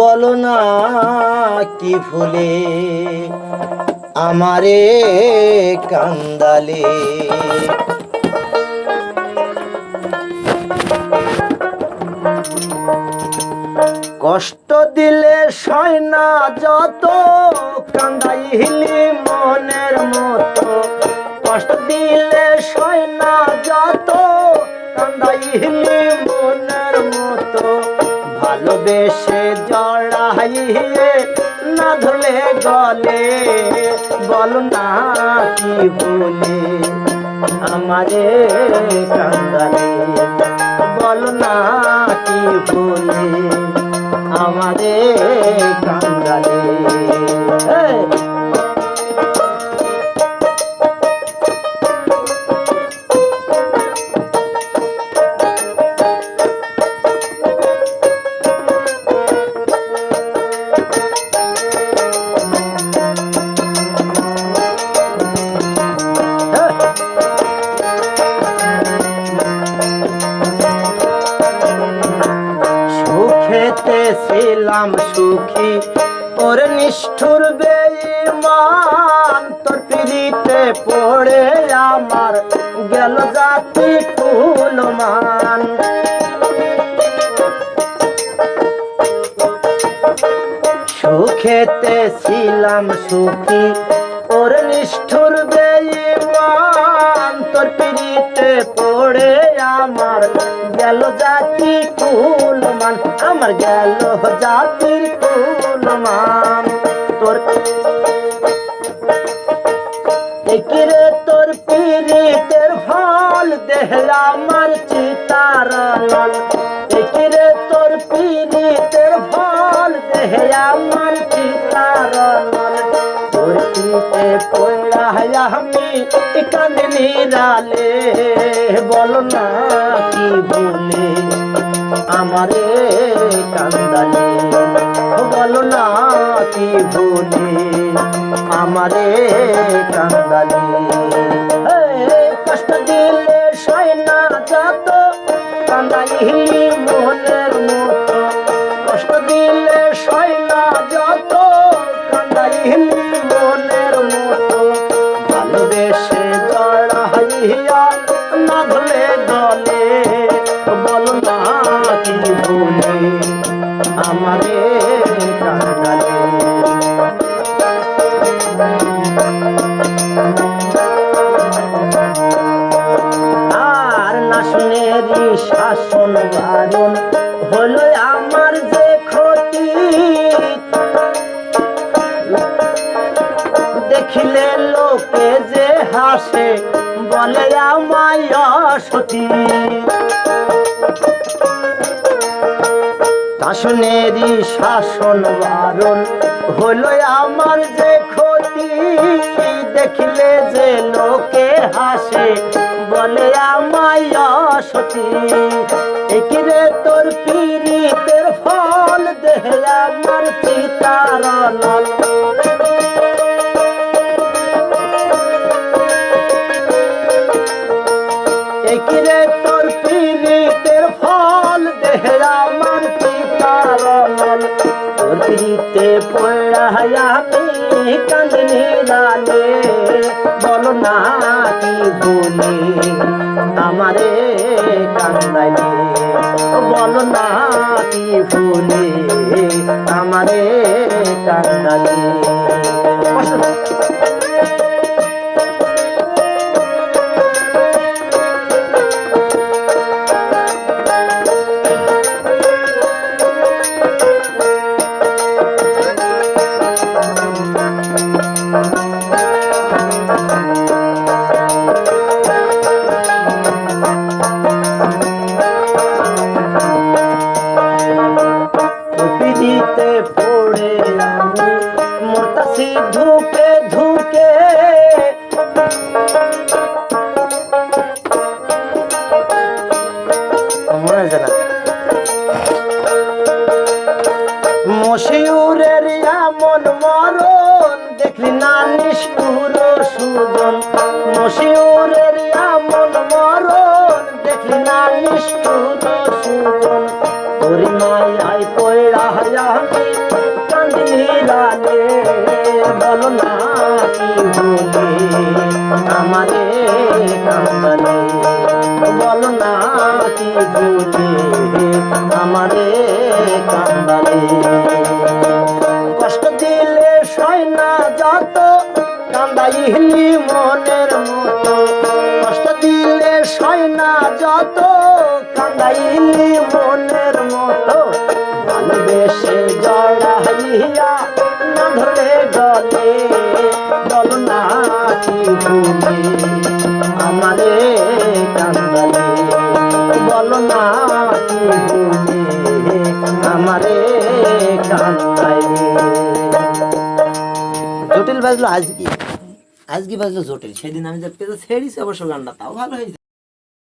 বলো না কি ভুলে আমারে কান্দালে, কষ্ট দিলে সয় না যত কান্দাইলি মনের মতো, কষ্ট দিলে সয় না যত কান্দাইলি মনের মতো, ভালোবেসে জড়াইয়ে না ধরলে গলে, বল না কি বলে আমারে কান্দালে, বল না কি বলে আমারে কান্দালে। ছিলাম সুখী ওর নিষ্ঠুর বেঈমান, তোর পিড়িতে পড়ে আমার গেল জাতি কুলমান। সুখেতে ছিলাম সুখী ওর নিষ্ঠুর বেঈমান, তোর পিড়িতে পড়ে আমার গেল জাতি কুলমান, আমার গেল জাতির কুলমান। তোর একিরে তোর পিড়িতের ফল দেহলা আমার চিতার লাল, একিরে তোর পিড়িতের ফল দেহে আমার চিতার লাল, তোর পিড়িতে পড়া আমি কাঁদে নিরালে, বল না কি বলে আমারে কান্দালে, বল না কি বলে আমারে কান্দালে। কষ্ট দিলে সয় না যত কান্দাইলি মনের মতো, কষ্ট দিলে সয় না যত কান্দাইলি মনের মতো, ভালোবেসে জড়াইয়া না ধরলে গলে, বল না কি বলে আমারে কান্দালে। আর না শুনেরি শাসন বারণ হলো আমার যে ক্ষতি, দেখিলে লোকে যে হাসে বলে আমায় সতী, শাসনেরই শাসন বারণ হলো আমার যে ক্ষতি, দেখিলে যে লোকে হাসে বলে আমায় সতী, একিরে তোর পিড়িতের ফল দেহে আমার চিতার লাল, একিরে তোর পিড়িতের ফল দেহে আমার চিতার লাল, তোর পিড়িতে পড়া আমি কাঁদে নিরালে, বল না কি বলে আমারে কান্দালে, বল না কি বলে আমারে কান্দালে। পিড়িতে পড়ে আমি মরতাছি ধুকে ধুকে, মশিউরের এমন মরণ দেখলি না নিষ্ঠুর সুজন, মশিউরের এমন মরণ দেখলি না নিষ্ঠুর সুজন। সুজন তোরি মায়াই পয়ড়া আমি কান্দি নিরালে বলো না কি ভুলে আমারে কান্দালে বলো না কি ভুলে আমারে কান্দালে কষ্ট দিলে সয় না যত কান্দাইলি মনের মতো কষ্ট দিলে সয় না যত কান্দাইলি মনের মতো ভালোবেসে জড়াইয়া না ধরে গলে বলো না কি ভুলে আমারে কান্দালে বলো না কি ভুলে আমারে কান্দাইলে। জটিল বাজলো আজকে বাজলো জটিল, সেদিন আমি যে পেতে ছেড়েছি অবশ্য গানটা তাও ভালো হয়েছে।